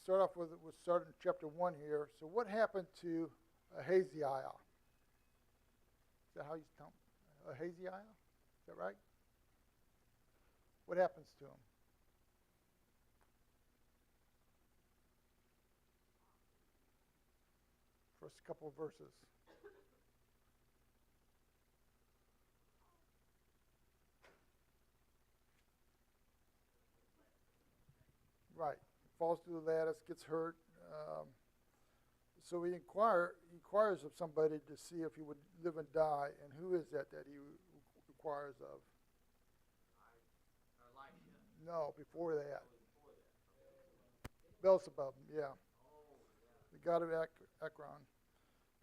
start off with, we'll start in chapter 1 here. So what happened to Ahaziah? Is that how you tell him? Ahaziah? Is that right? What happens to him? First couple of verses. Right. Falls through the lattice, gets hurt. So he inquires of somebody to see if he would live and die. And who is that he inquires of? Elisha. No, before that. Before that. Beelzebub, yeah. Oh, yeah. The god of Ekron.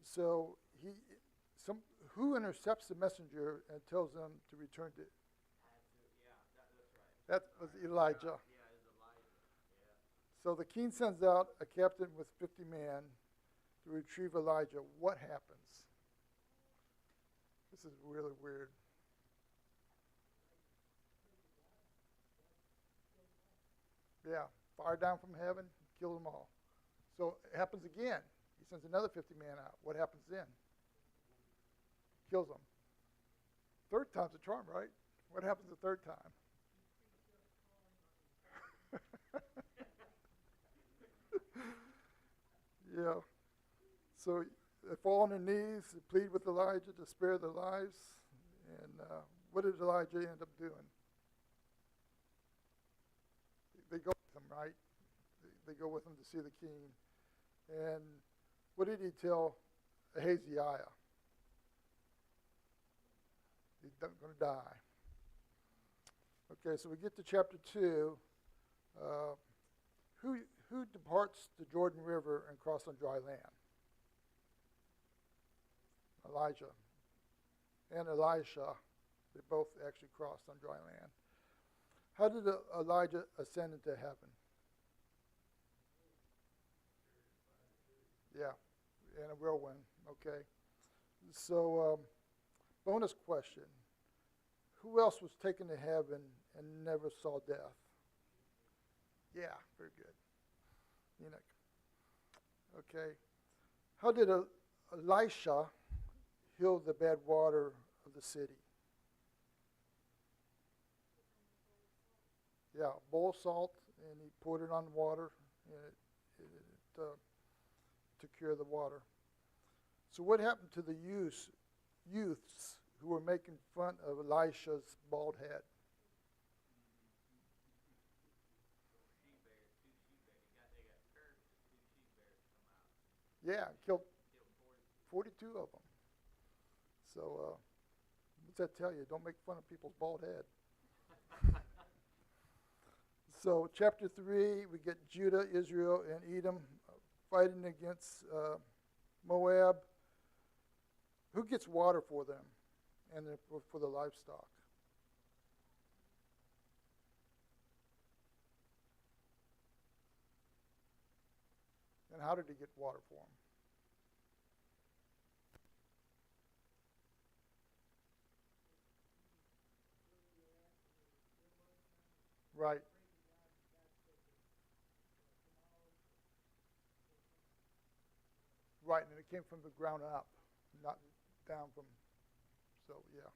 So who intercepts the messenger and tells them to return to? Yeah, that's right. That was Elijah. Yeah, it's Elijah. Yeah. So the king sends out a captain with 50 men to retrieve Elijah. What happens? This is really weird. Yeah, fire down from heaven, kill them all. So it happens again. He sends another 50 men out. What happens then? Kills them. Third time's a charm, right? What happens the third time? Yeah. So they fall on their knees, they plead with Elijah to spare their lives. And what did Elijah end up doing? They go with him, right? They go with him to see the king. And what did he tell Ahaziah? He's going to die. Okay, so we get to chapter 2. Who departs the Jordan River and cross on dry land? Elijah and Elisha. They both actually crossed on dry land. How did Elijah ascend into heaven? Yeah, in a whirlwind. Okay. So, bonus question. Who else was taken to heaven and never saw death? Yeah, very good. Enoch. Okay. How did Elisha heal the bad water of the city? Yeah, a bowl of salt, and he poured it on water, and to cure the water. So what happened to the youths who were making fun of Elisha's bald head? Yeah, killed 42 of them. So what's that tell you? Don't make fun of people's bald head. So chapter 3, we get Judah, Israel, and Edom fighting against Moab. Who gets water for them and for the livestock? And how did he get water for them? Right. Right, and it came from the ground up, not down from, so yeah.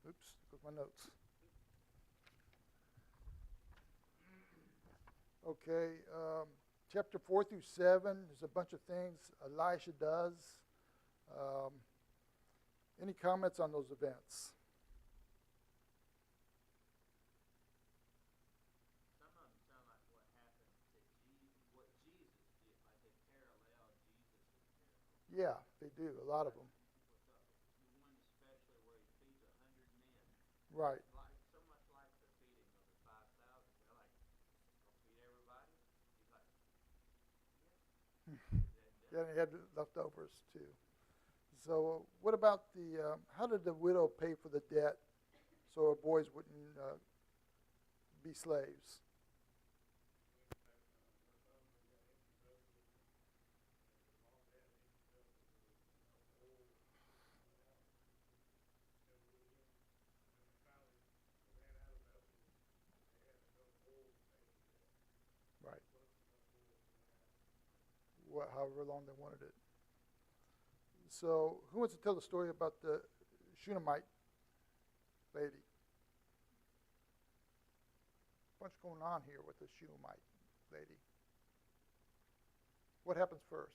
Oops, took my notes. Okay, chapter 4 through 7, there's a bunch of things Elisha does. Any comments on those events? Some of them sound like what happened to Jesus, what Jesus did, like they parallel Jesus' miracle. Yeah, they do, a lot of them. The one especially where he feeds 100 men. Right. Like so much like the feeding of the 5,000. They're like, "Don't feed everybody." He's like, Yeah, and he had leftovers too. So what about how did the widow pay for the debt so her boys wouldn't be slaves? however long they wanted it. So who wants to tell the story about the Shunammite lady? What's going on here with the Shunammite lady? What happens first?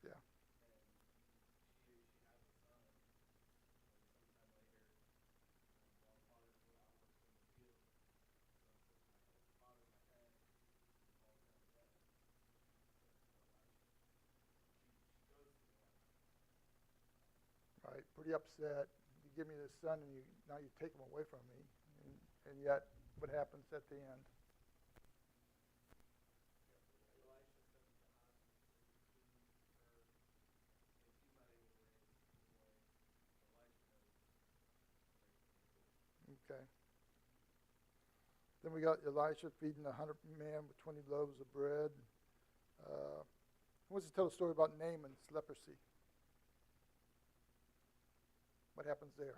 Yeah. Right. Pretty upset. You give me this son, and now you take him away from me, and yet what happens at the end? Okay. Then we got Elisha feeding 100 men with 20 loaves of bread. Who wants to tell a story about Naaman's leprosy? What happens there?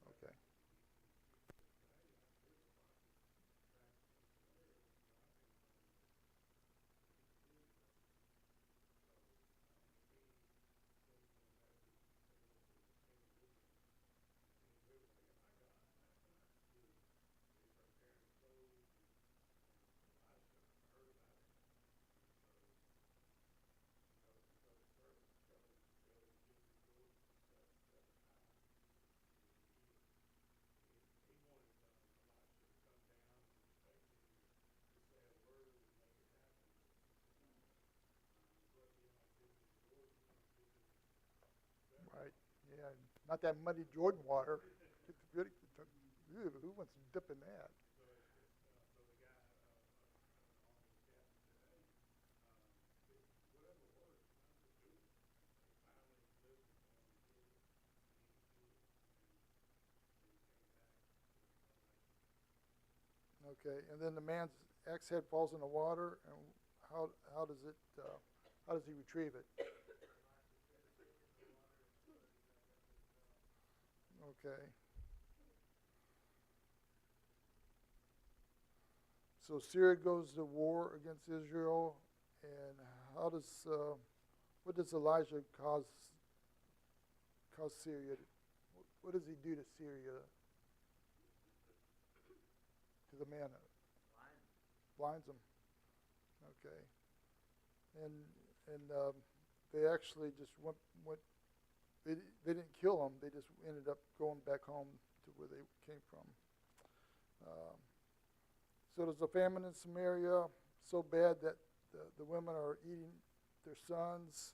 Okay. Right. Yeah. Not that muddy Jordan water. Who wants to dip in that? Okay. And then the man's axe head falls in the water, and how does it how does he retrieve it? Okay. So Syria goes to war against Israel, and what does Elijah cause Syria? What does he do to Syria, to the man? Blinds them. Okay. And they actually just went. They didn't kill him. They just ended up going back home to where they came from. Um, so there's a famine in Samaria, so bad that the women are eating their sons.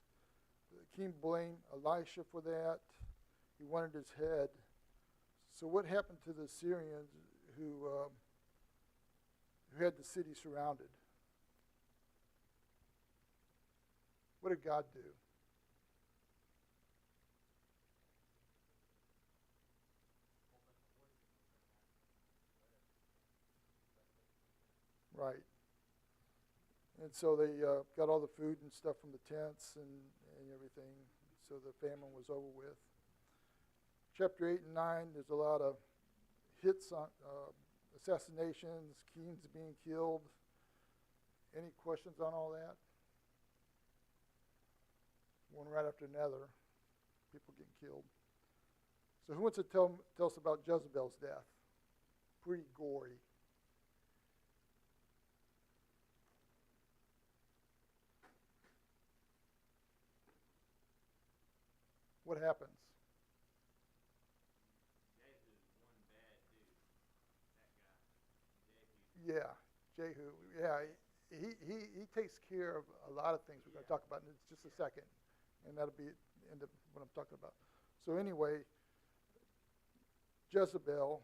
The king blamed Elisha for that. He wanted his head. So what happened to the Syrians who had the city surrounded? What did God do? Right. And so they got all the food and stuff from the tents and everything. So the famine was over with. Chapter 8 and 9, there's a lot of hits on assassinations, kings being killed. Any questions on all that? One right after another, people getting killed. So who wants to tell us about Jezebel's death? Pretty gory. What happens? Yeah, Jehu. Yeah, he takes care of a lot of things we're going to talk about in just a second, and that'll be the end of what I'm talking about. So anyway, Jezebel,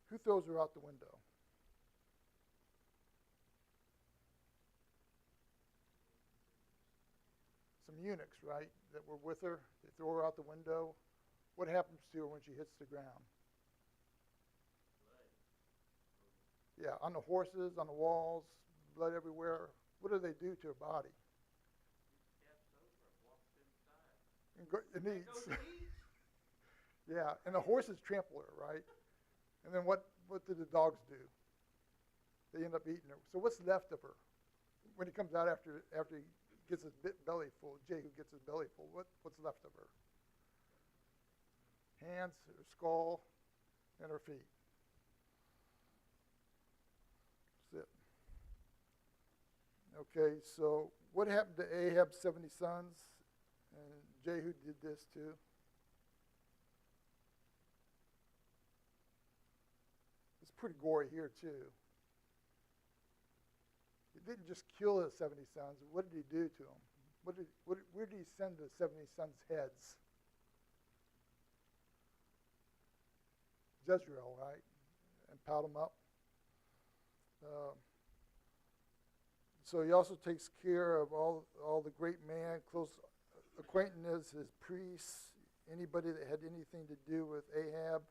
who throws her out the window? Some eunuchs, right, that were with her. They throw her out the window. What happens to her when she hits the ground? Blood. Yeah, on the horses, on the walls, blood everywhere. What do they do to her body? Caps over and walks inside. It And eats. goes and eats. Yeah, and the horses trample her, right? And then what do the dogs do? They end up eating her. So what's left of her when he comes out after he gets his belly full? Jehu gets his belly full. What's left of her? Hands, her skull, and her feet. That's it. Okay, so what happened to Ahab's 70 sons? And Jehu did this too. It's pretty gory here too. He didn't just kill his 70 sons. What did he do to them? Where did he send the 70 sons' heads? Jezreel, right? And piled them up. So he also takes care of all the great man, close acquaintances, his priests, anybody that had anything to do with Ahab.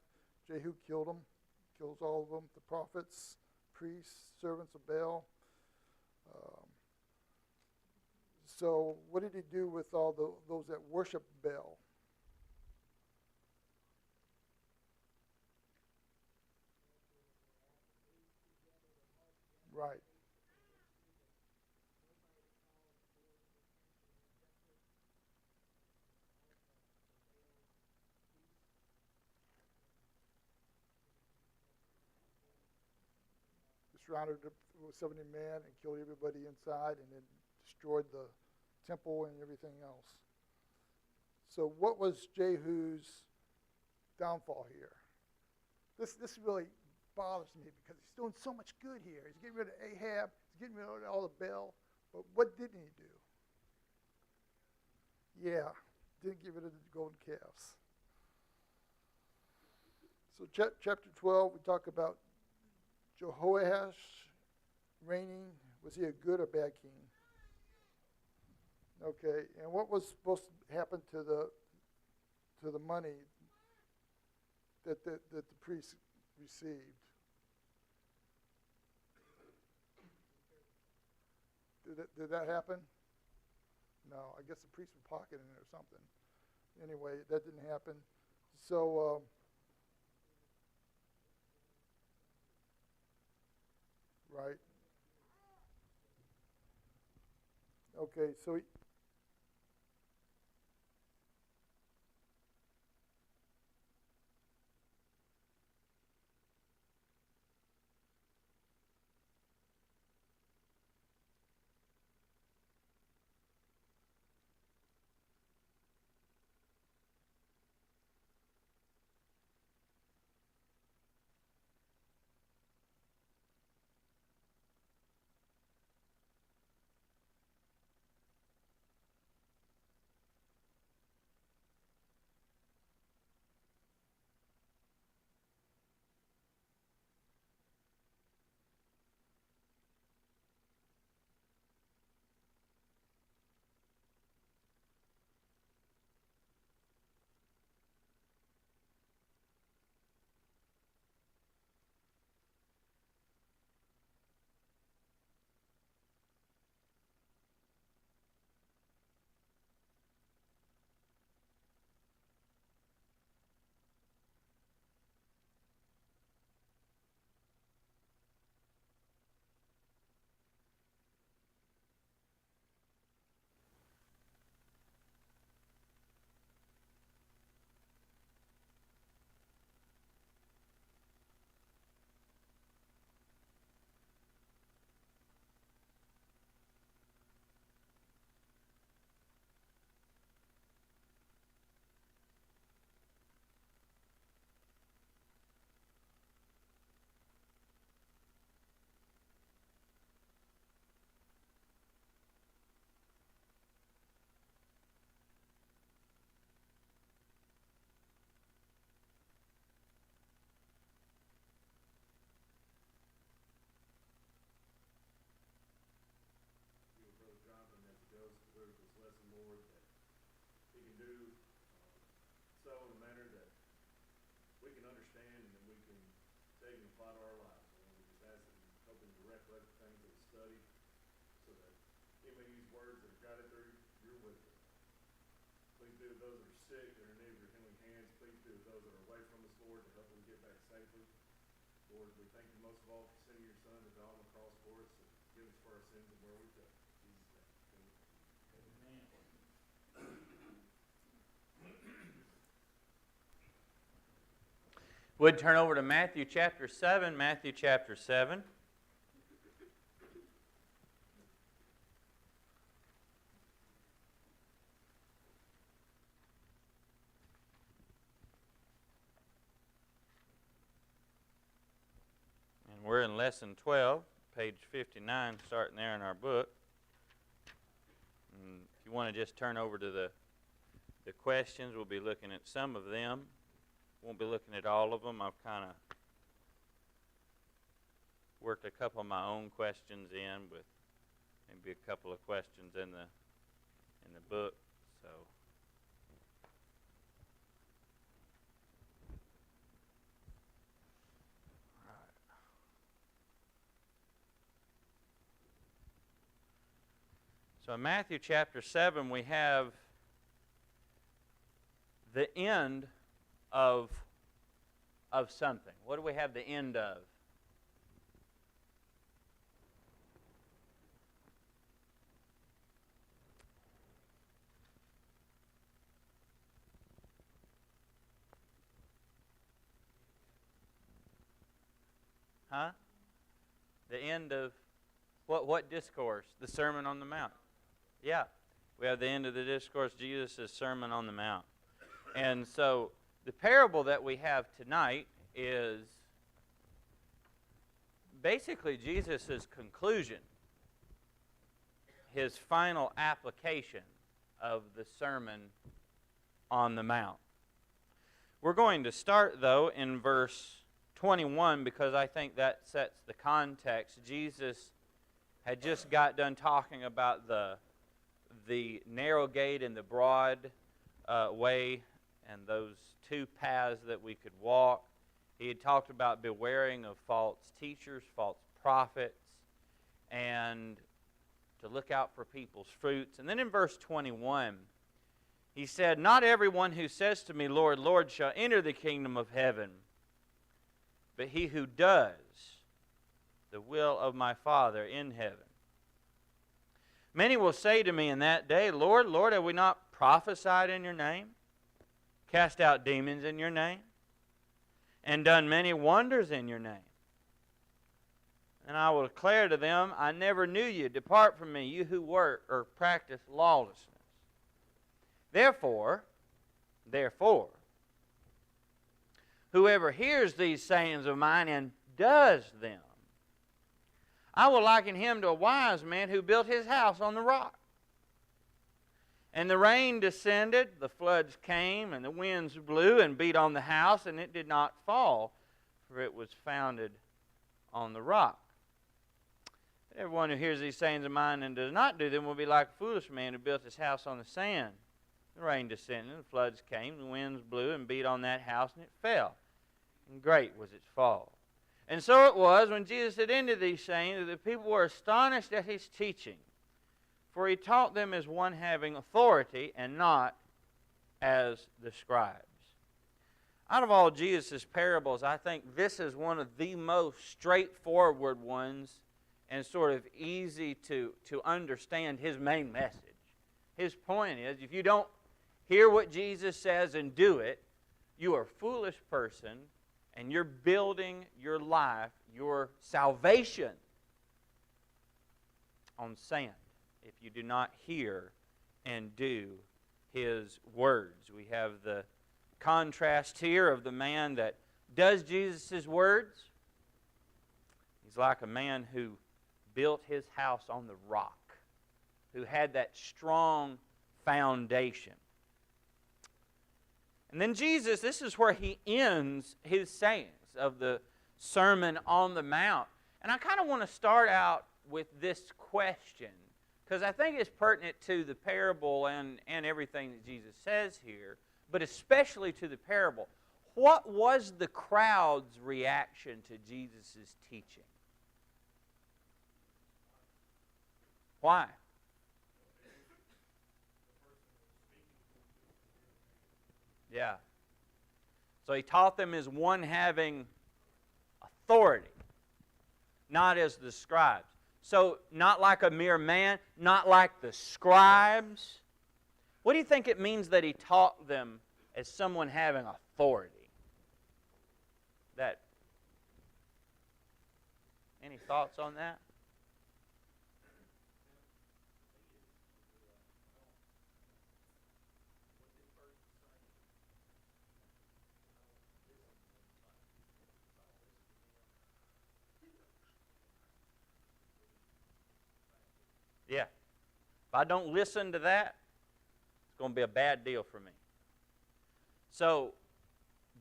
Jehu killed them, kills all of them, the prophets, priests, servants of Baal. So what did he do with all those that worship Baal? Right. Surrounded it with 70 men and killed everybody inside and then destroyed the temple and everything else. So what was Jehu's downfall here? This really bothers me because he's doing so much good here. He's getting rid of Ahab. He's getting rid of all the Baal. But what didn't he do? Yeah, didn't get rid of the golden calves. So chapter 12, we talk about Jehoash reigning. Was he a good or bad king? Okay, and what was supposed to happen to the money that the priests received? Did that happen? No, I guess the priests were pocketing it or something. Anyway, that didn't happen. So right. Okay, so Lord, that He can do so in a manner that we can understand and that we can take and apply to our lives. Lord, we just ask that you help Him direct the things that we study so that He may use words that are guided through your wisdom. Please be with those that are sick, that are in need of your healing hands. Please be with those that are away from us, Lord, to help them get back safely. Lord, we thank you most of all for sending your Son to die on the cross for us and give us for our sins and where we go. In Jesus' name. Amen. Would turn over to Matthew chapter 7. Matthew chapter 7. And we're in lesson 12, page 59, starting there in our book. And if you want to just turn over to the questions, we'll be looking at some of them. Won't be looking at all of them. I've kind of worked a couple of my own questions in with maybe a couple of questions in the book. So So in Matthew chapter 7 we have the end of something. What do we have the end of? Huh? The end of what discourse? The Sermon on the Mount. Yeah. We have the end of the discourse, Jesus' Sermon on the Mount. And so the parable that we have tonight is basically Jesus' conclusion, his final application of the Sermon on the Mount. We're going to start, though, in verse 21 because I think that sets the context. Jesus had just got done talking about the narrow gate and the broad way and those two paths that we could walk. He had talked about bewaring of false teachers, false prophets, and to look out for people's fruits. And then in verse 21, he said, "Not everyone who says to me, 'Lord, Lord,' shall enter the kingdom of heaven, but he who does the will of my Father in heaven. Many will say to me in that day, 'Lord, Lord, have we not prophesied in your name, cast out demons in your name, and done many wonders in your name?' And I will declare to them, 'I never knew you. Depart from me, you who work or practice lawlessness.' Therefore, whoever hears these sayings of mine and does them, I will liken him to a wise man who built his house on the rock. And the rain descended, the floods came, and the winds blew and beat on the house, and it did not fall, for it was founded on the rock. But everyone who hears these sayings of mine and does not do them will be like a foolish man who built his house on the sand. The rain descended, the floods came, the winds blew and beat on that house, and it fell. And great was its fall. And so it was, when Jesus had ended these sayings, that the people were astonished at his teaching. For he taught them as one having authority, and not as the scribes." Out of all Jesus' parables, I think this is one of the most straightforward ones and sort of easy to understand his main message. His point is, if you don't hear what Jesus says and do it, you are a foolish person, and you're building your life, your salvation, on sand if you do not hear and do his words. We have the contrast here of the man that does Jesus' words. He's like a man who built his house on the rock, who had that strong foundation. And then Jesus, this is where he ends his sayings of the Sermon on the Mount. And I kind of want to start out with this question because I think it's pertinent to the parable and everything that Jesus says here, but especially to the parable. What was the crowd's reaction to Jesus' teaching? Why? Yeah. So he taught them as one having authority, not as the scribes. So not like a mere man, not like the scribes. What do you think it means that he taught them as someone having authority? Any thoughts on that? Yeah. If I don't listen to that, it's going to be a bad deal for me. So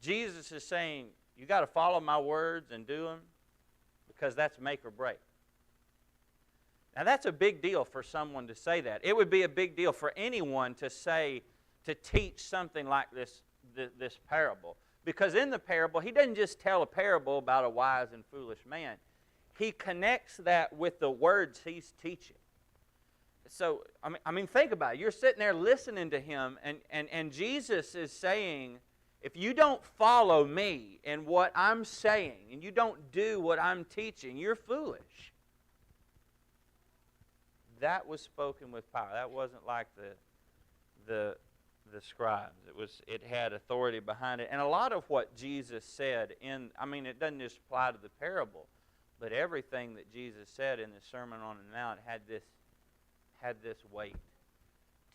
Jesus is saying, you got to follow my words and do them, because that's make or break. Now that's a big deal for someone to say that. It would be a big deal for anyone to say, to teach something like this parable. Because in the parable, he doesn't just tell a parable about a wise and foolish man. He connects that with the words he's teaching. So, I mean, think about it. You're sitting there listening to him, and Jesus is saying, if you don't follow me and what I'm saying, and you don't do what I'm teaching, you're foolish. That was spoken with power. That wasn't like the scribes. It had authority behind it. And a lot of what Jesus said it doesn't just apply to the parable, but everything that Jesus said in the Sermon on the Mount had this weight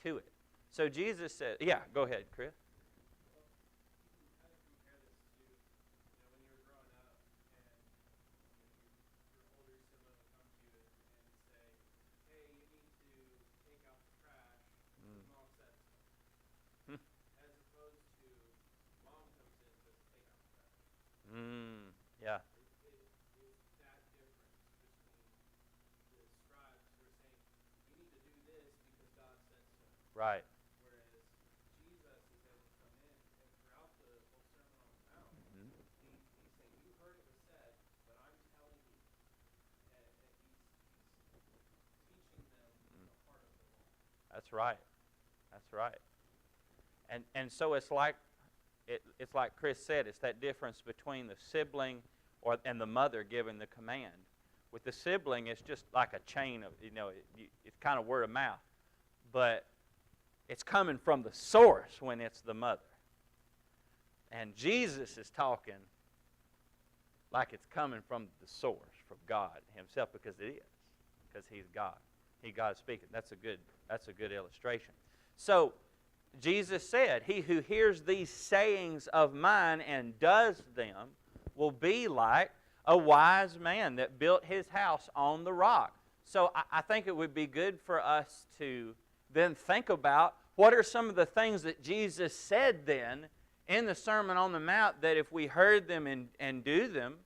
to it. So Jesus said, yeah, go ahead, Chris. Yeah. Right. Whereas Jesus is able to come in and throughout the whole Sermon on the Mount, he's saying, you heard it was said, but I'm telling you. And he's teaching them the heart of the law. That's right. That's right. And so it's like Chris said, it's that difference between the sibling and the mother giving the command. With the sibling, it's just like a chain of, it's kind of word of mouth. But it's coming from the source when it's the mother. And Jesus is talking like it's coming from the source, from God himself, because it is. Because he's God. God's speaking. That's a good illustration. So Jesus said, he who hears these sayings of mine and does them will be like a wise man that built his house on the rock. So I think it would be good for us to then think about what are some of the things that Jesus said then in the Sermon on the Mount that if we heard them and do them,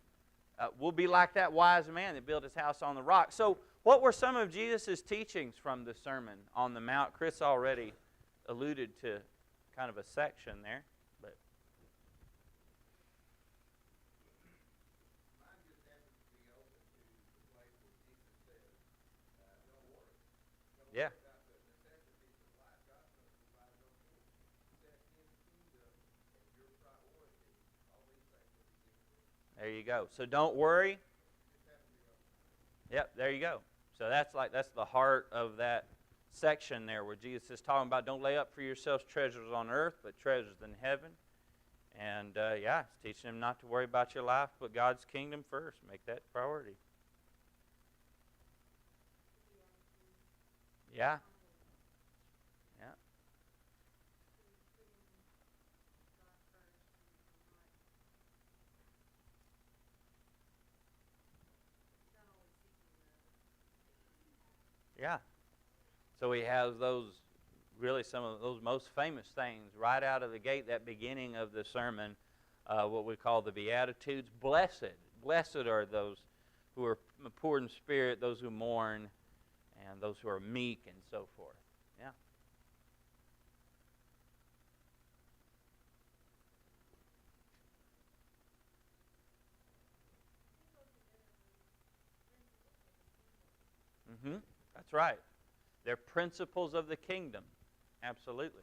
we'll be like that wise man that built his house on the rock. So what were some of Jesus' teachings from the Sermon on the Mount? Chris already alluded to kind of a section there. But yeah. There you go. So don't worry. Yep, there you go. So that's the heart of that section there where Jesus is talking about don't lay up for yourselves treasures on earth, but treasures in heaven. And it's teaching them not to worry about your life, but God's kingdom first. Make that priority. Yeah. Yeah. Yeah. So he has some of those most famous things right out of the gate, that beginning of the sermon, what we call the Beatitudes. Blessed are those who are poor in spirit, those who mourn. and those who are meek and so forth. Yeah. That's right. They're principles of the kingdom. Absolutely.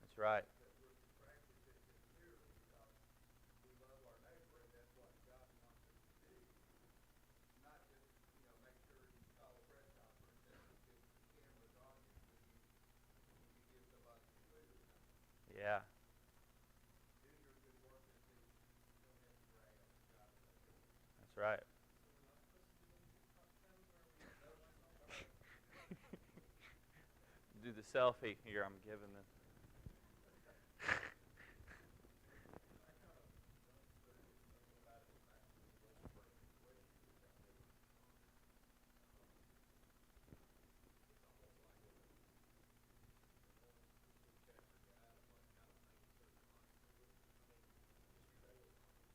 That's right. Yeah. That's right. Do the selfie here. I'm giving them.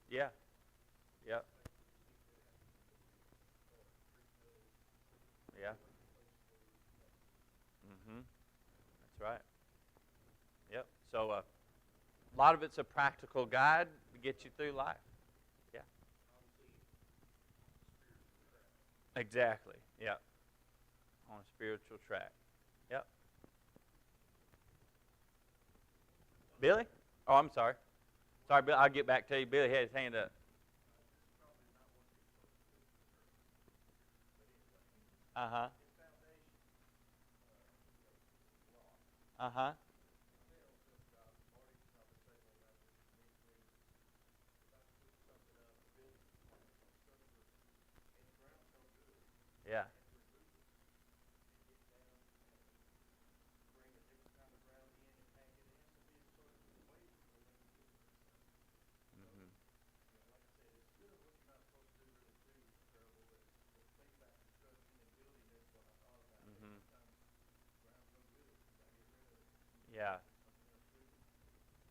Yeah. Yep. Yeah. That's right. Yep. So a lot of it's a practical guide to get you through life. Yeah. Exactly. Yep. On a spiritual track. Yep. Billy? Oh, I'm sorry. Sorry, Bill. I'll get back to you. Billy had his hand up. Uh-huh. Uh-huh. Yeah. Mm-hmm. Mm-hmm. Yeah.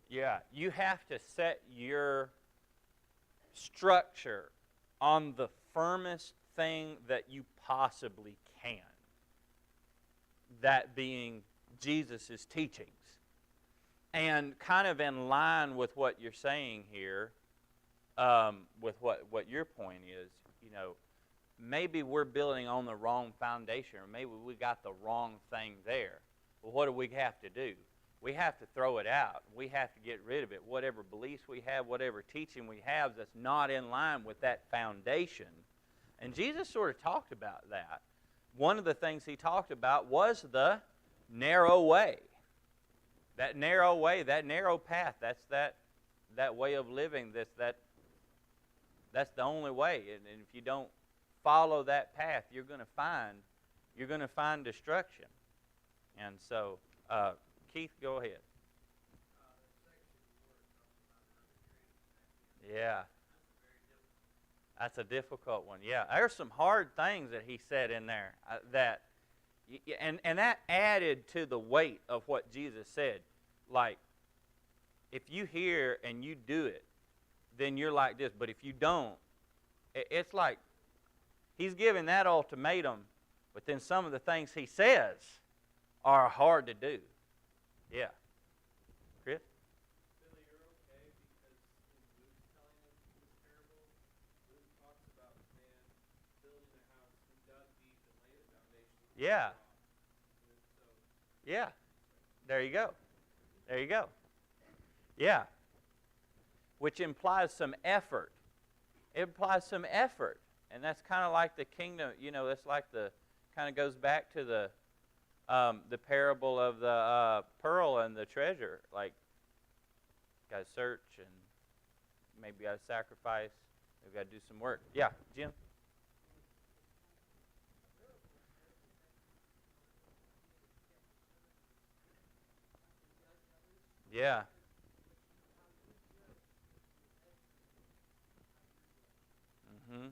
Yeah. You have to set your structure on the firmest thing that you possibly can. That being Jesus' teachings. And kind of in line with what you're saying here, with what your point is, maybe we're building on the wrong foundation, or maybe we got the wrong thing there. Well, what do we have to do? We have to throw it out. We have to get rid of it. Whatever beliefs we have, whatever teaching we have that's not in line with that foundation. And Jesus sort of talked about that. One of the things he talked about was the narrow way. That narrow way, that narrow path, that's that way of living, that's the only way. And if you don't follow that path, you're going to find destruction. And so, Keith, go ahead. Yeah. That's a difficult one. Yeah, there's some hard things that he said in there and that added to the weight of what Jesus said. Like, if you hear and you do it, then you're like this. But if you don't, it's like he's giving that ultimatum, but then some of the things he says are hard to do. Yeah. Chris? Billy, you're okay because in Luke's telling us this parable, Luke talks about the man building a house who dug deep and laid a foundation. Yeah. So, Yeah. There you go. There you go. Yeah. Which implies some effort. It implies some effort. And that's kind of like the kingdom, that's like kind of goes back to the parable of the pearl and the treasure. Like, got to search and maybe got to sacrifice. We've got to do some work. Yeah, Jim? Yeah. Mm-hmm.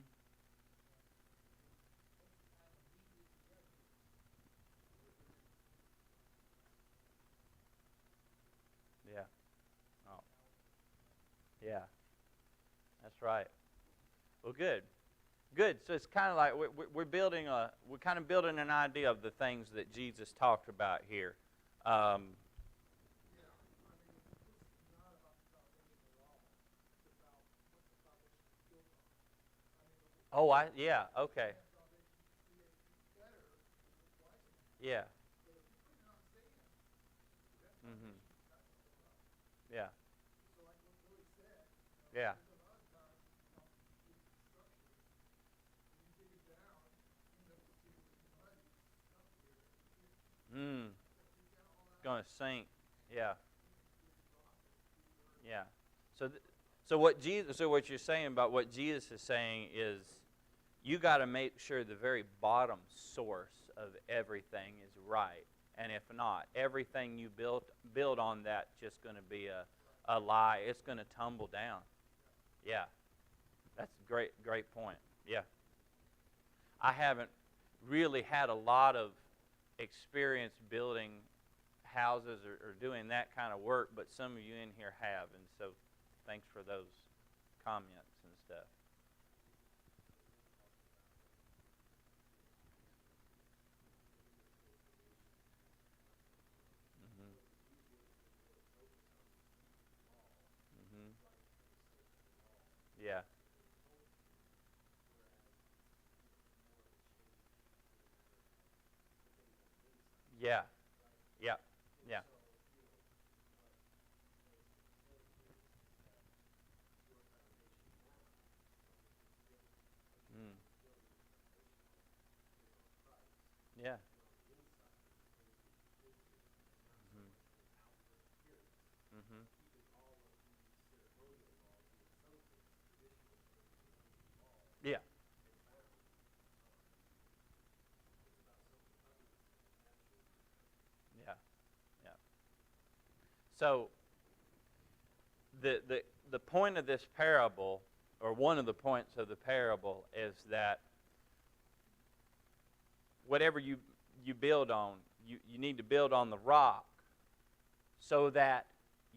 right. Well, good. Good. So it's kind of like we're kind of building an idea of the things that Jesus talked about here. Yeah, okay. Yeah. Mhm. Yeah. Yeah. Mm. Going to sink. Yeah. Yeah. So so what you're saying about what Jesus is saying is you got to make sure the very bottom source of everything is right. And if not, everything you build on that just going to be a lie. It's going to tumble down. Yeah. That's a great point. Yeah. I haven't really had a lot of experience building houses or doing that kind of work, but some of you in here have, and so thanks for those comments and stuff. Mhm. Mhm. Yeah. Yeah. Yeah. Yeah. Mm. Yeah. Mhm. Mhm. Yeah. Yeah. Yeah. So the point of this parable, or one of the points of the parable, is that whatever you build on, you need to build on the rock so that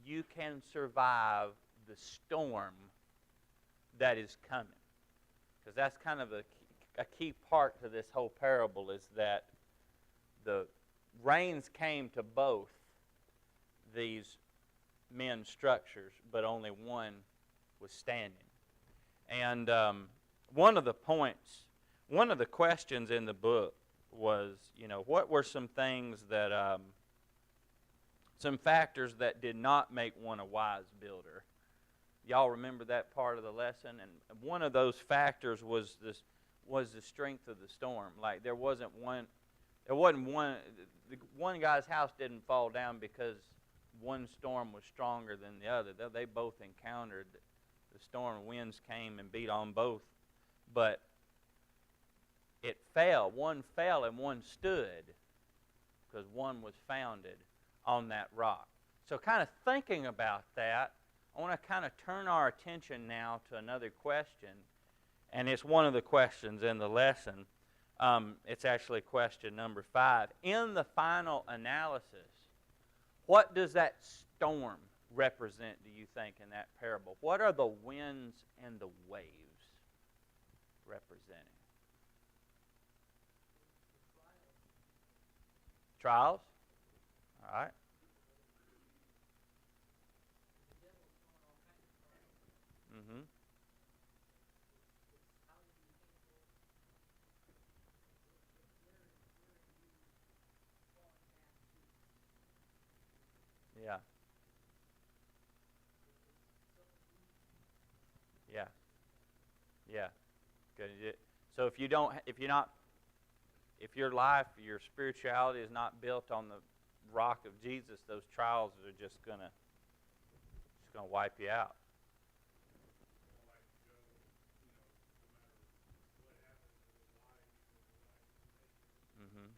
you can survive the storm that is coming. Because that's kind of a key part to this whole parable, is that the rains came to both these men's structures, but only one was standing. And one of the points, one of the questions in the book was, what were some things that, some factors that did not make one a wise builder? Y'all remember that part of the lesson? And one of those factors was the strength of the storm. Like there wasn't one. The one guy's house didn't fall down because one storm was stronger than the other. They both encountered the storm. Winds came and beat on both, but it fell. One fell and one stood because one was founded on that rock. So kind of thinking about that, I want to kind of turn our attention now to another question, and it's one of the questions in the lesson. It's actually question number 5. In the final analysis, what does that storm represent, do you think, in that parable? What are the winds and the waves representing? Trials? All right. Mm-hmm. Yeah. Yeah. Yeah. Good. So if your life, your spirituality is not built on the rock of Jesus, those trials are just gonna wipe you out. Mm-hmm.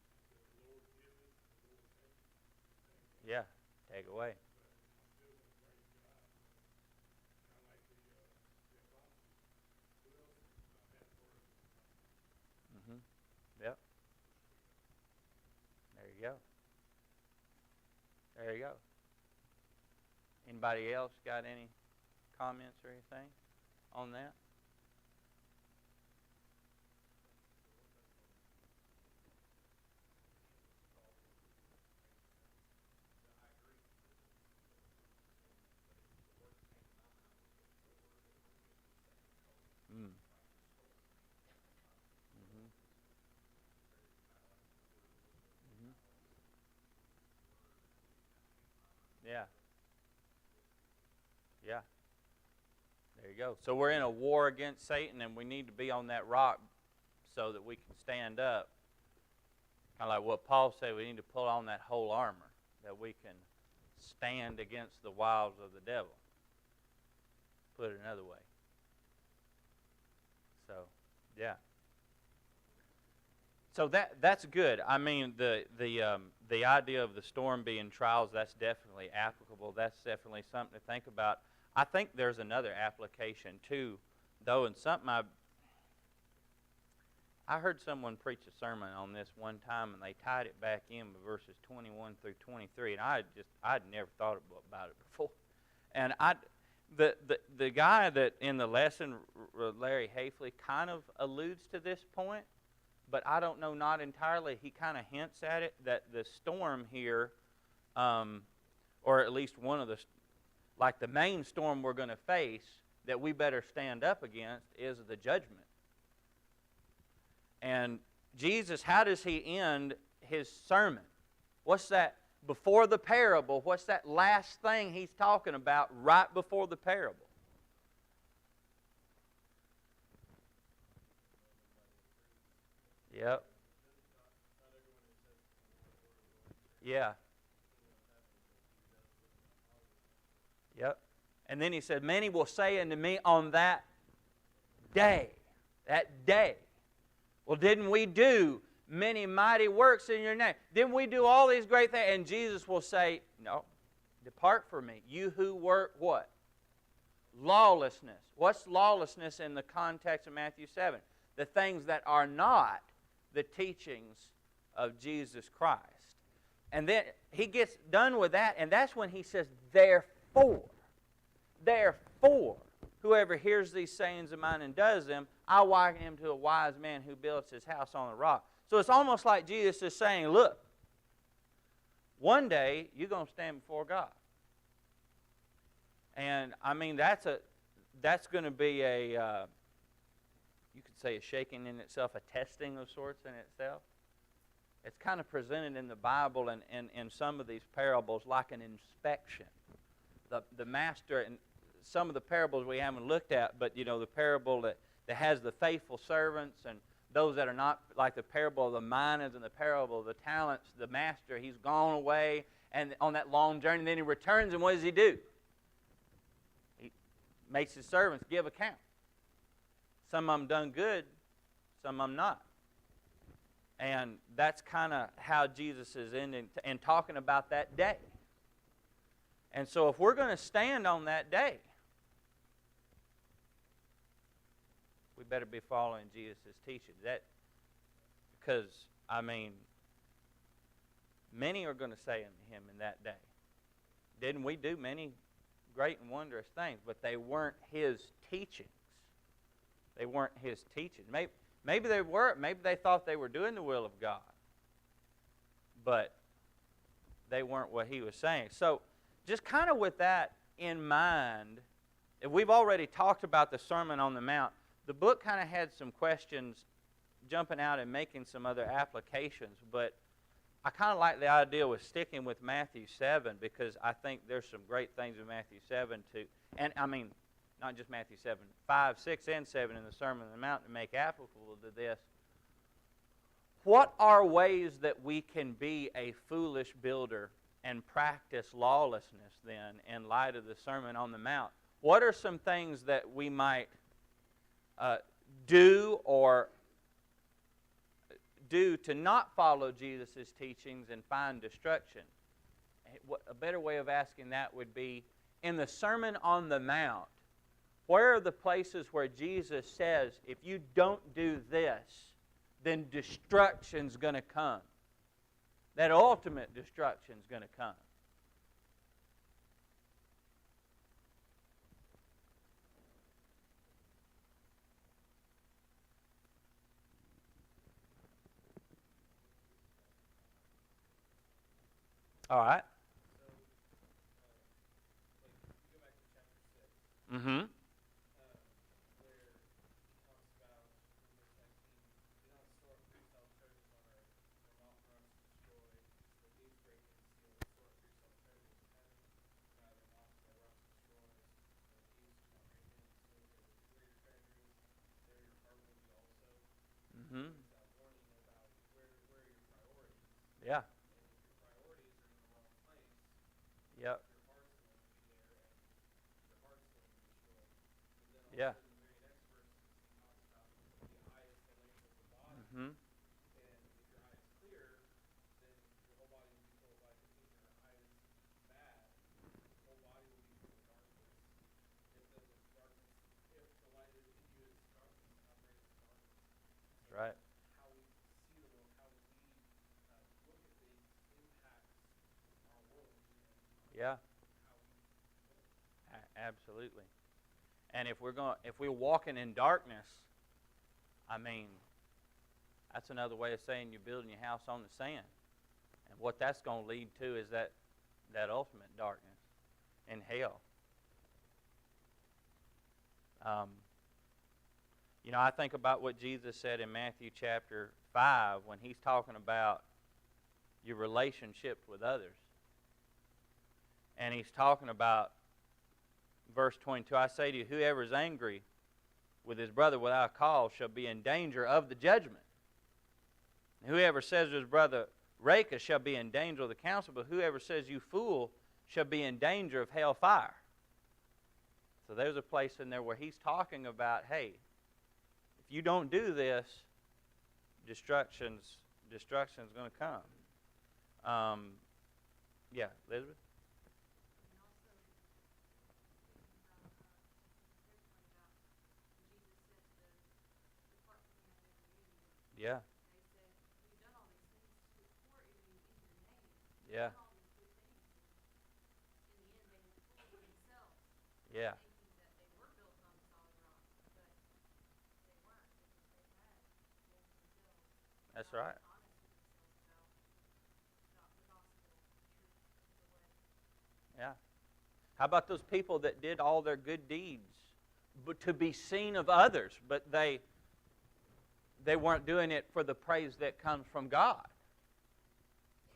Yeah. Take away. Mm-hmm. Yep. There you go. There you go. Anybody else got any comments or anything? on that? Mm. Mhm. Mhm. Yeah. Yeah. There you go. So we're in a war against Satan, and we need to be on that rock so that we can stand up. Kind of like what Paul said, we need to pull on that whole armor that we can stand against the wiles of the devil. Put it another way. So, yeah. So that's good. I mean, the idea of the storm being trials, that's definitely applicable. That's definitely something to think about. I think there's another application too, though, and something I heard someone preach a sermon on this one time, and they tied it back in with verses 21 through 23, and I'd never thought about it before. And the guy that in the lesson, Larry Hafley, kind of alludes to this point, but I don't know, not entirely. He kind of hints at it, that the storm here, or at least one of the, like the main storm we're going to face that we better stand up against is the judgment. And Jesus, how does he end his sermon? What's that before the parable? What's that last thing he's talking about right before the parable? Yep. Yeah. Yep. And then he said, many will say unto me on that day. Well, didn't we do many mighty works in your name? Didn't we do all these great things? And Jesus will say, no, depart from me, you who work what? Lawlessness. What's lawlessness in the context of Matthew 7? The things that are not the teachings of Jesus Christ. And then he gets done with that, and that's when he says, therefore, whoever hears these sayings of mine and does them, I liken him to a wise man who builds his house on a rock. So it's almost like Jesus is saying, look, one day you're going to stand before God. And I mean, that's going to be you could say a shaking in itself, a testing of sorts in itself. It's kind of presented in the Bible and in some of these parables like an inspection. The master, and some of the parables we haven't looked at, but you know, the parable that has the faithful servants and those that are not, like the parable of the minas and the parable of the talents, the master, he's gone away and on that long journey, and then he returns, and what does he do? He makes his servants give account. Some of them done good, some of them not. And that's kind of how Jesus is ending and talking about that day. And so if we're going to stand on that day, we better be following Jesus' teachings. Because, I mean, many are going to say unto him in that day, didn't we do many great and wondrous things? But they weren't his teachings. They weren't his teachings. Maybe they were. Maybe they thought they were doing the will of God. But they weren't what he was saying. So, just kind of with that in mind, we've already talked about the Sermon on the Mount. The book kind of had some questions jumping out and making some other applications, but I kind of like the idea with sticking with Matthew 7 because I think there's some great things in Matthew 7 too. And I mean, not just Matthew 7, 5, 6, and 7 in the Sermon on the Mount to make applicable to this. What are ways that we can be a foolish builder and practice lawlessness then in light of the Sermon on the Mount? What are some things that we might do to not follow Jesus' teachings and find destruction? A better way of asking that would be, in the Sermon on the Mount, where are the places where Jesus says, if you don't do this, then destruction's going to come? That ultimate destruction's going to come. All right. So, like, if you go back to chapter 6, Mm-hmm. where he talks about, in verse 19, do not store up for yourself treasures on earth, where moth and rust destroy, where thieves break in and steal, but store up for yourself treasures in heaven, where neither moth nor rust destroys, where thieves do not break in and steal, because where your treasure is, there your heart will be also. Mm-hmm. There's that warning about where are your priorities, Yeah. and if your priorities are in the wrong place, Yep. your heart's going to be there, and your heart's going to be destroyed. But then also Yeah. in the very next verses, he talks about the eye is the lamp of the body, Mm-hmm. and if your eye is clear, then your whole body will be full of light. But if your eye is bad, your whole body will be full of darkness. If the darkness, if the light is in you is darkness, how great is the darkness? That's So right. how we see the world, how we look at things impacts our world and Yeah. how we live. Absolutely. And if we're walking in darkness, I mean, that's another way of saying you're building your house on the sand. And what that's going to lead to is that ultimate darkness in hell. I think about what Jesus said in Matthew chapter 5 when he's talking about your relationships with others. And he's talking about verse 22, I say to you, whoever is angry with his brother without a cause shall be in danger of the judgment. And whoever says to his brother, Raka, shall be in danger of the council, but whoever says, you fool, shall be in danger of hell fire. So there's a place in there where he's talking about, hey, if you don't do this, destruction's going to come. Yeah, Elizabeth? Yeah. Yeah. Yeah. That's right. Yeah. How about those people that did all their good deeds but to be seen of others, but they weren't doing it for the praise that comes from God?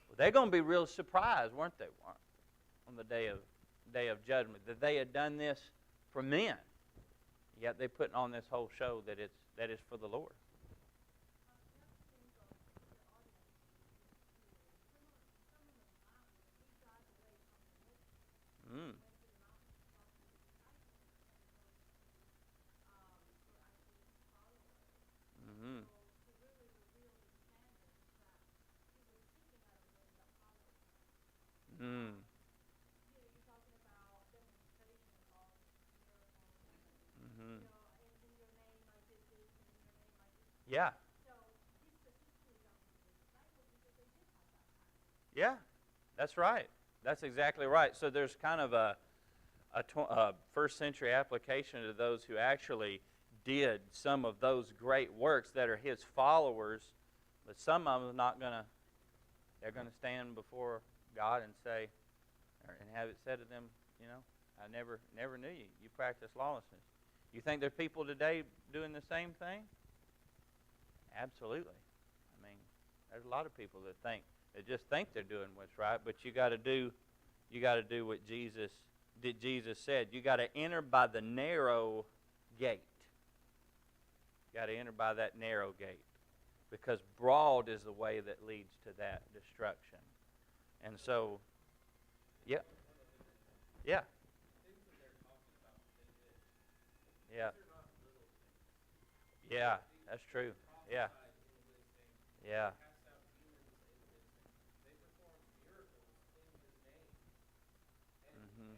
Well, they're going to be real surprised, weren't they, on the day of judgment, that they had done this for men, yet they're putting on this whole show that is for the Lord. Mm. Mm-hmm. Mm. Mm-hmm. Yeah. Yeah, that's right. That's exactly right. So there's kind of a first century application to those who actually did some of those great works that are his followers, but some of them they're going to stand before God and say, and have it said to them, I never knew you. You practice lawlessness. You think there are people today doing the same thing? Absolutely. I mean, there's a lot of people that just think they're doing what's right, but you got to do what Jesus said. You got to enter by the narrow gate. You got to enter by that narrow gate, because broad is the way that leads to that destruction. And so, yeah, yeah, yeah, yeah. That's true. Yeah, yeah. Mm-hmm.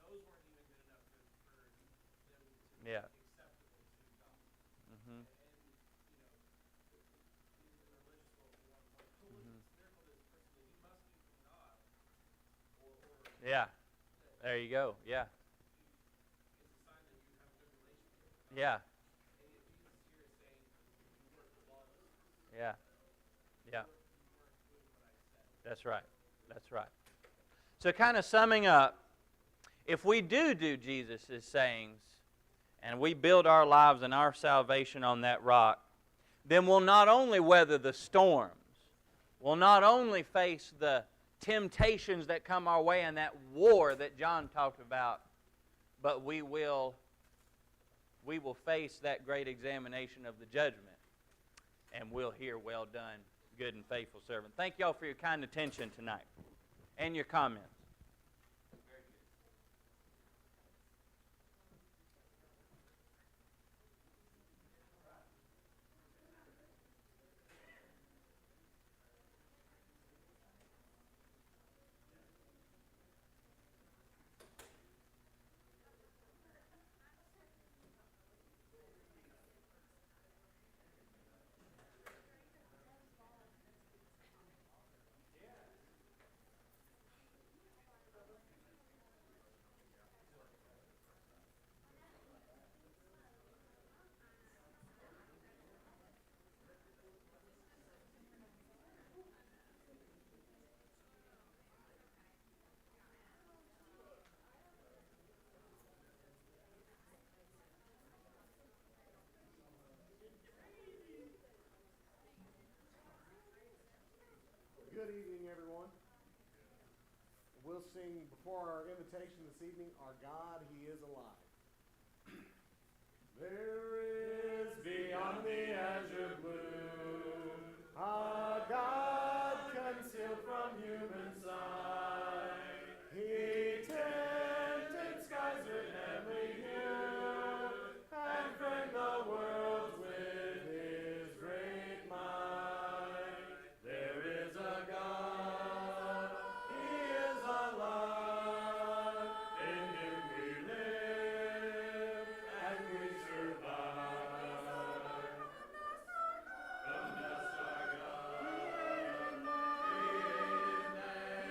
Those weren't even good enough for them to Yeah. be acceptable to God. Mm-hmm. And in the religious world, we want to point, oh, look, Mm-hmm. this miracle this person did. He must be from God. Or Yeah. There you go. Yeah. it's a sign that you have a good relationship with God. Yeah. And yet Jesus here is saying, you work lawlessness. Yeah. Yeah. You weren't That's right. That's right. So kind of summing up, if we do Jesus' sayings and we build our lives and our salvation on that rock, then we'll not only weather the storms, we'll not only face the temptations that come our way and that war that John talked about, but we will face that great examination of the judgment, and we'll hear, "Well done, good and faithful servant." Thank y'all for your kind attention tonight and your comments. Good evening, everyone. We'll sing before our invitation this evening, "Our God, He is Alive." There is beyond the azure blue a God concealed from human sight. He tinted skies with heavenly hue and framed the worlds with His great might. There is a God, He is alive. In Him we live and we survive. From dust our God created man.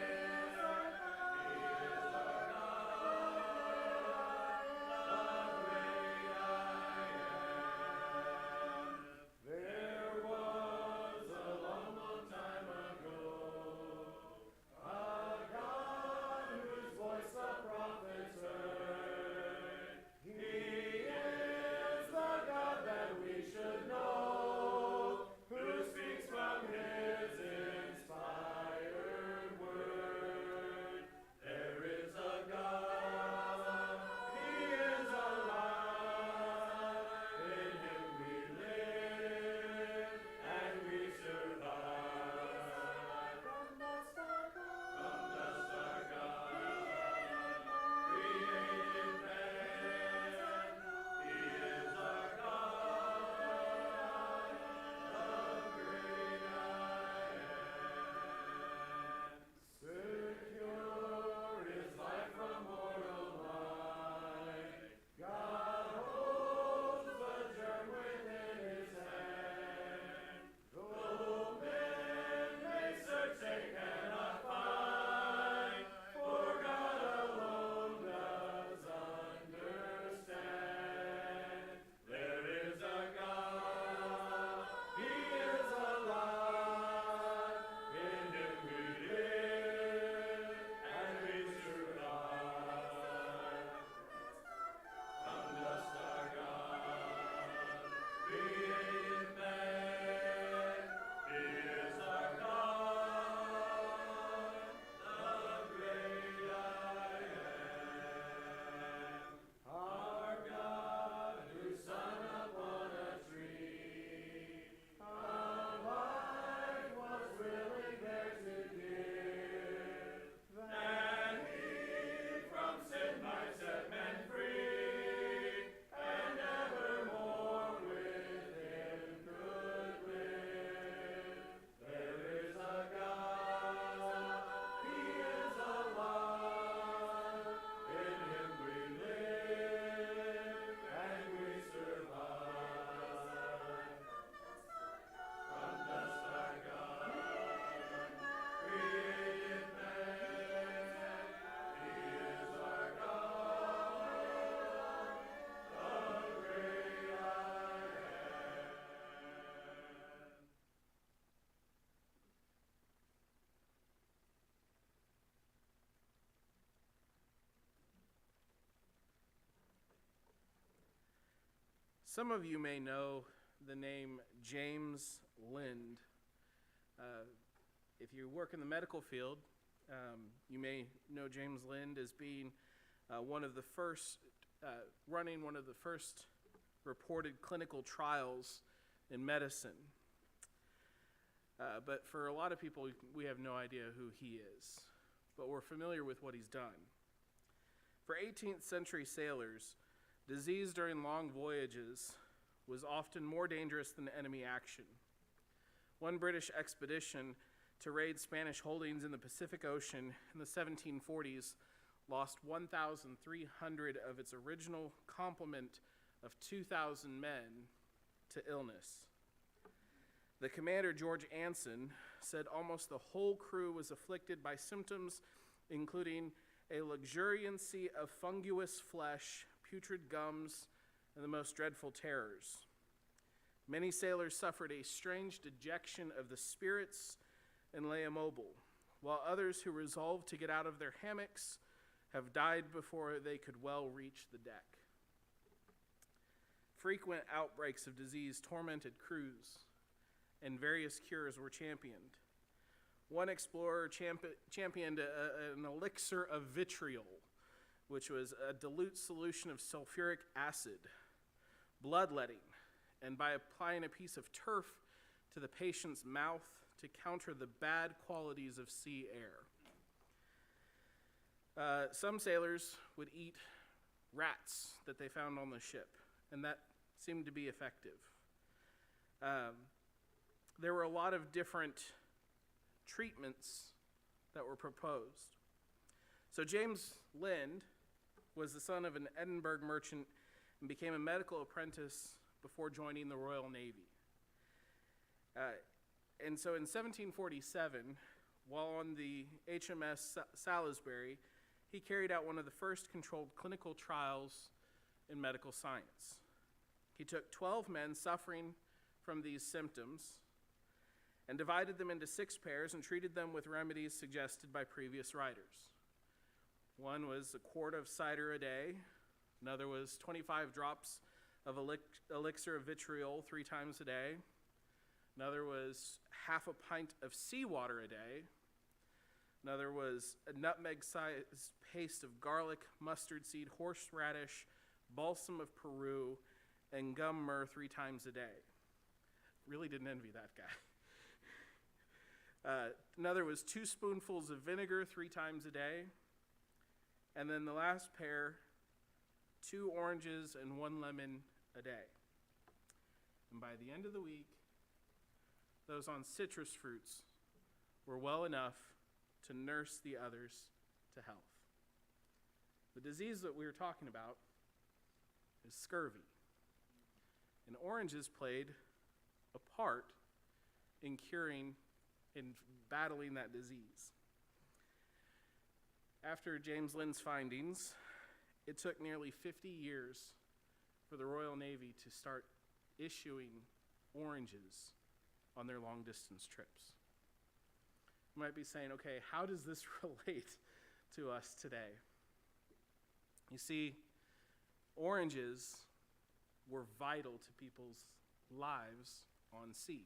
Some of you may know the name James Lind. If you work in the medical field, you may know James Lind as being running one of the first reported clinical trials in medicine. But for a lot of people, we have no idea who he is, but we're familiar with what he's done. For 18th century sailors, disease during long voyages was often more dangerous than enemy action. One British expedition to raid Spanish holdings in the Pacific Ocean in the 1740s lost 1,300 of its original complement of 2,000 men to illness. The commander, George Anson, said almost the whole crew was afflicted by symptoms including a luxuriancy of funguous flesh, putrid gums, and the most dreadful terrors. Many sailors suffered a strange dejection of the spirits and lay immobile, while others who resolved to get out of their hammocks have died before they could well reach the deck. Frequent outbreaks of disease tormented crews, and various cures were championed. One explorer championed an elixir of vitriol, which was a dilute solution of sulfuric acid, bloodletting, and by applying a piece of turf to the patient's mouth to counter the bad qualities of sea air. Some sailors would eat rats that they found on the ship, and that seemed to be effective. There were a lot of different treatments that were proposed. So James Lind was the son of an Edinburgh merchant and became a medical apprentice before joining the Royal Navy. And so in 1747, while on the HMS Salisbury, he carried out one of the first controlled clinical trials in medical science. He took 12 men suffering from these symptoms and divided them into 6 pairs and treated them with remedies suggested by previous writers. One was a quart of cider a day, another was 25 drops of elixir of vitriol 3 times a day, another was half a pint of seawater a day, another was a nutmeg-sized paste of garlic, mustard seed, horseradish, balsam of Peru, and gum myrrh 3 times a day. Really didn't envy that guy. Another was 2 spoonfuls of vinegar 3 times a day. And then the last pair, 2 oranges and 1 lemon a day. And by the end of the week, those on citrus fruits were well enough to nurse the others to health. The disease that we were talking about is scurvy. And oranges played a part in battling that disease. After James Lind's findings, it took nearly 50 years for the Royal Navy to start issuing oranges on their long-distance trips. You might be saying, okay, how does this relate to us today? You see, oranges were vital to people's lives on sea,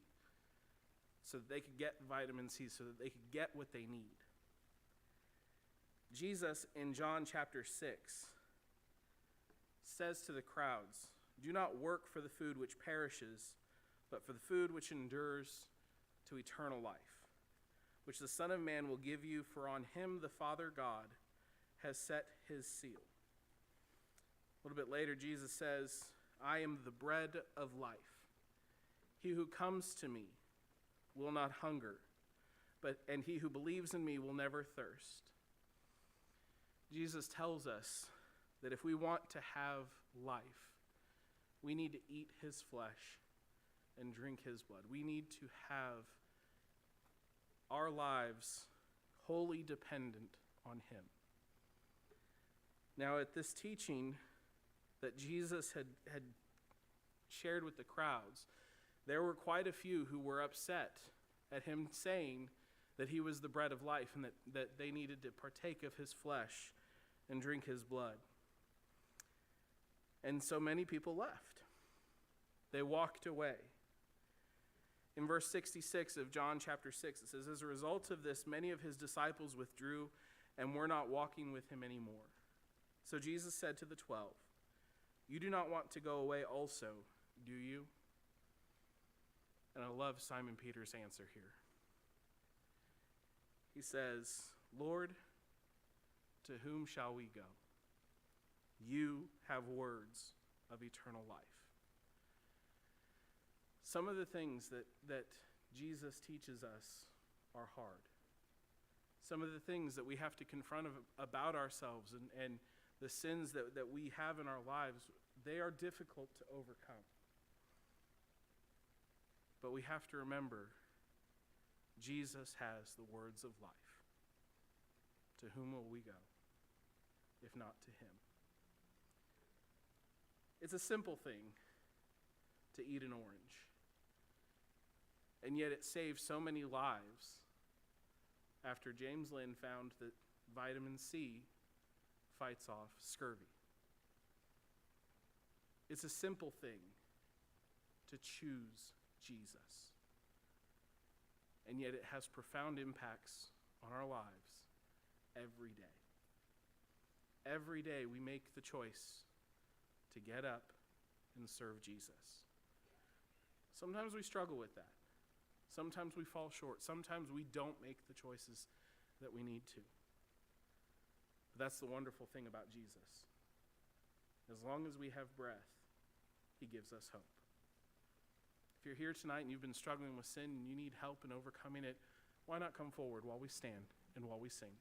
so that they could get vitamin C, so that they could get what they need. Jesus, in John chapter 6, says to the crowds, "Do not work for the food which perishes, but for the food which endures to eternal life, which the Son of Man will give you, for on him the Father God has set his seal." A little bit later, Jesus says, "I am the bread of life. He who comes to me will not hunger, and he who believes in me will never thirst." Jesus tells us that if we want to have life, we need to eat his flesh and drink his blood. We need to have our lives wholly dependent on him. Now, at this teaching that Jesus had shared with the crowds, there were quite a few who were upset at him saying that he was the bread of life and that they needed to partake of his flesh and drink his blood. And so many people left. They walked away. In verse 66 of John chapter 6, it says, as a result of this, many of his disciples withdrew and were not walking with him anymore. So Jesus said to the 12, you do not want to go away also, do you? And I love Simon Peter's answer here. He says, Lord, to whom shall we go? You have words of eternal life. Some of the things that Jesus teaches us are hard. Some of the things that we have to confront about ourselves and the sins that we have in our lives, they are difficult to overcome. But we have to remember, Jesus has the words of life. To whom will we go, if not to him? It's a simple thing to eat an orange. And yet it saves so many lives after James Lynn found that vitamin C fights off scurvy. It's a simple thing to choose Jesus. And yet it has profound impacts on our lives every day. Every day we make the choice to get up and serve Jesus. Sometimes we struggle with that. Sometimes we fall short. Sometimes we don't make the choices that we need to. But that's the wonderful thing about Jesus. As long as we have breath, he gives us hope. If you're here tonight and you've been struggling with sin and you need help in overcoming it, why not come forward while we stand and while we sing?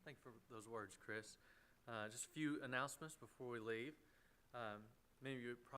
Thank you for those words, Chris. Just a few announcements before we leave. Many of you